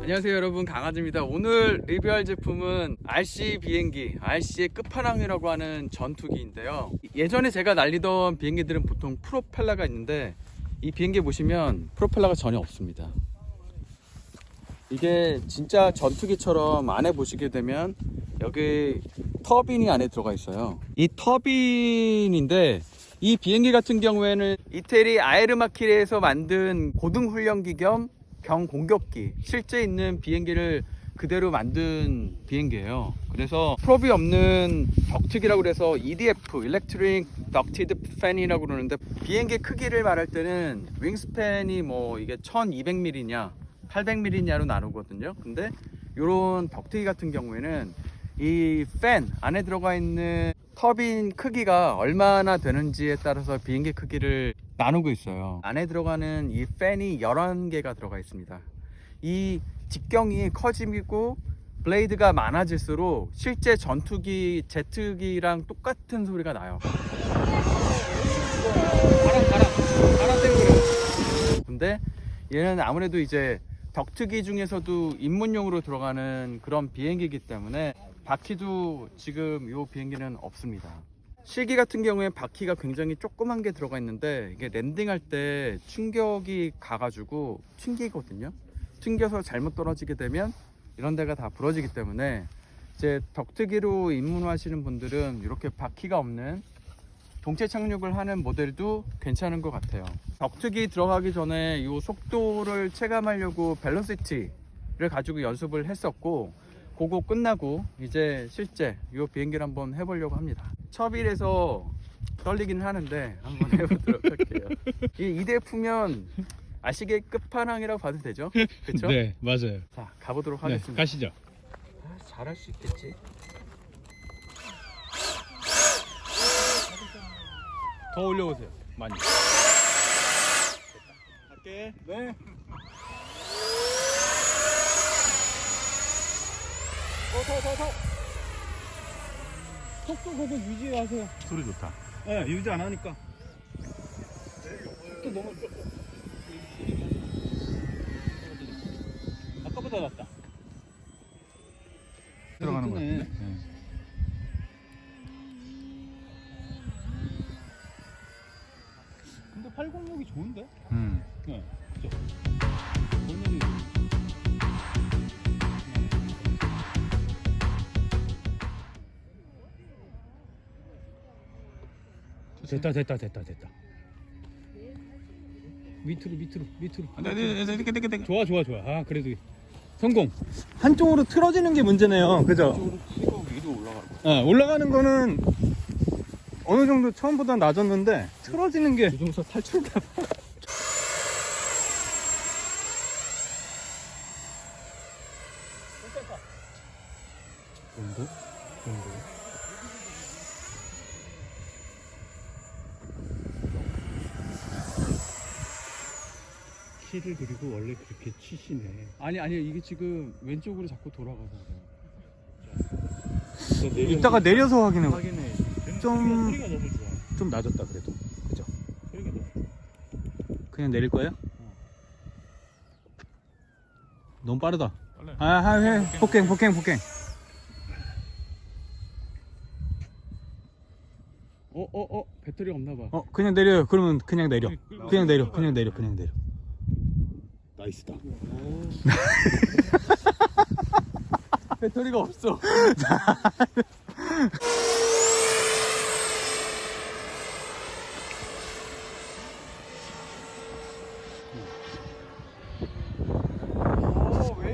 안녕하세요 여러분, 강아지입니다. 오늘 리뷰할 제품은 RC 비행기, RC의 끝판왕이라고 하는 전투기인데요. 예전에 제가 날리던 비행기들은 보통 프로펠러가 있는데 이 비행기 보시면 프로펠러가 전혀 없습니다. 이게 진짜 전투기처럼 안에 보시게 되면 여기 터빈이 안에 들어가 있어요. 이 터빈인데 이 비행기 같은 경우에는 이태리 아에르마키레에서 만든 고등훈련기 겸 경공격기, 실제 있는 비행기를 그대로 만든 비행기예요. 그래서 프롭이 없는 덕트기라고 그래서 EDF, Electric Ducted Fan이라고 그러는데, 비행기 크기를 말할 때는 윙스팬이 뭐 이게 1200mm냐 800mm냐로 나누거든요. 근데 이런 덕트기 같은 경우에는 이 팬 안에 들어가 있는 터빈 크기가 얼마나 되는지에 따라서 비행기 크기를 나누고 있어요. 안에 들어가는 이 팬이 11개가 들어가 있습니다. 이 직경이 커지고 블레이드가 많아질수록 실제 전투기 제트기랑 똑같은 소리가 나요. 바람 때문에 그래요. 근데 얘는 아무래도 이제 덕트기 중에서도 입문용으로 들어가는 그런 비행기이기 때문에 바퀴도 지금 이 비행기는 없습니다. 실기 같은 경우에 바퀴가 굉장히 조그만 게 들어가 있는데 이게 랜딩할 때 충격이 가가지고 튕기거든요. 튕겨서 잘못 떨어지게 되면 이런 데가 다 부러지기 때문에 이제 덕트기로 입문하시는 분들은 이렇게 바퀴가 없는 동체 착륙을 하는 모델도 괜찮은 것 같아요. 덕트기 들어가기 전에 이 속도를 체감하려고 벨로시티를 가지고 연습을 했었고, 그거 끝나고 이제 실제 이 비행기를 한번 해보려고 합니다. 처빌에서 떨리긴 하는데 한번 해보도록 할게요. 이 EDF면 아시게 끝판왕이라고 봐도 되죠? 그렇죠? 네, 맞아요. 자, 가보도록 네, 하겠습니다. 가시죠. 잘할 수 있겠지? 더 올려보세요. 많이. 갈게. 네. 더. 속도 계속 유지하세요. 소리 좋다. 네, 유지 안 하니까. 또 너무 아까보다 낫다. 들어가는 거 뜨네. 같은데. 네. 근데 806이 좋은데? 네. 그죠? 오늘이 됐다. 밑으로. 네. 좋아. 아, 그래도 성공. 한쪽으로 틀어지는 게 문제네요. 그죠? 이거 위로 올라가고. 네, 올라가는 거는 어느 정도 처음보다 낮았는데 틀어지는 게 조종사 탈출가. 정도? 키를 그리고 원래 그렇게 치시네. 아니 이게 지금 왼쪽으로 자꾸 돌아가서 이따가 내려서 확인해. 확인해. 좀- 소리가 너무 좋아. 좀 낮았다 그래도. 그죠? 소리가 너무 좋아. 그냥 내릴 거예요? 너무 빠르다. 빨라요. 해. 폭행. 배터리가 없나 봐. 그냥 내려요. 그러면 그냥 내려. 그냥 내려. 나이스다. 배터리가 없어. 왜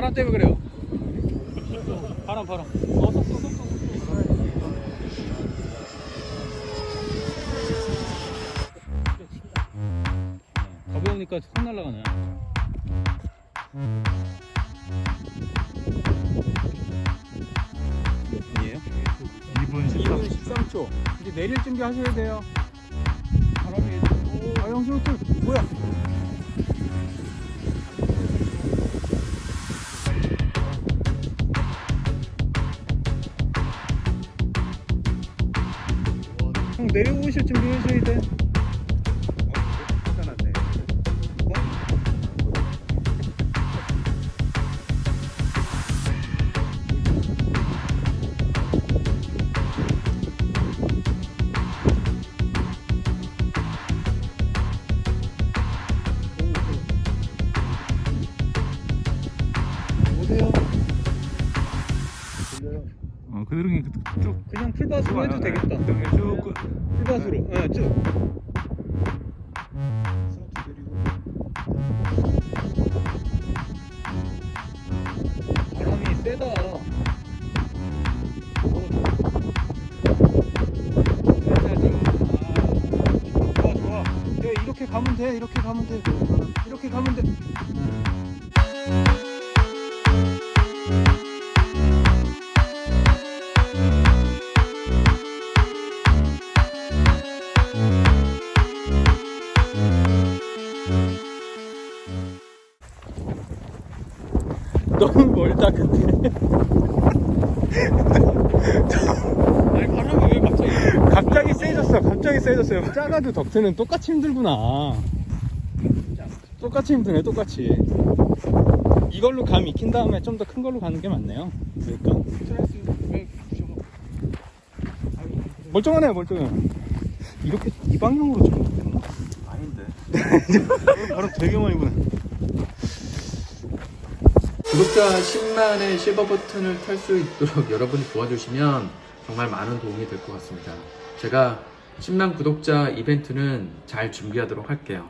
바람 때문에 그래요. 바람. 속도. 가벼우니까 손 날라가네. 몇 분이에요? 2분 2분 13초. 이제 내릴 준비 하셔야 돼요. 바람이. 아, 영수들 뭐야? 형 내려오실 준비 하셔야 돼. 오세요. 그대로 쭉 그냥 풀밭으로 해도 되겠다. 쭉 풀밭으로. 네, 쭉. 바람이 세다. 좋아. 이렇게 가면 돼. 이렇게 가면 돼. 너무 멀다 근데. 아니 바람이 왜 갑자기 세졌어요. 작아도 덕트는 똑같이 힘들구나. 똑같이 힘드네. 이걸로 감 익힌 다음에 좀 더 큰 걸로 가는 게 맞네요. 그러니까 멀쩡하네. 이렇게 이 방향으로 좀 됐나? 아닌데. 바로 되게 많이 부네. 구독자 10만의 실버 버튼을 탈 수 있도록 여러분이 도와주시면 정말 많은 도움이 될 것 같습니다. 제가 10만 구독자 이벤트는 잘 준비하도록 할게요.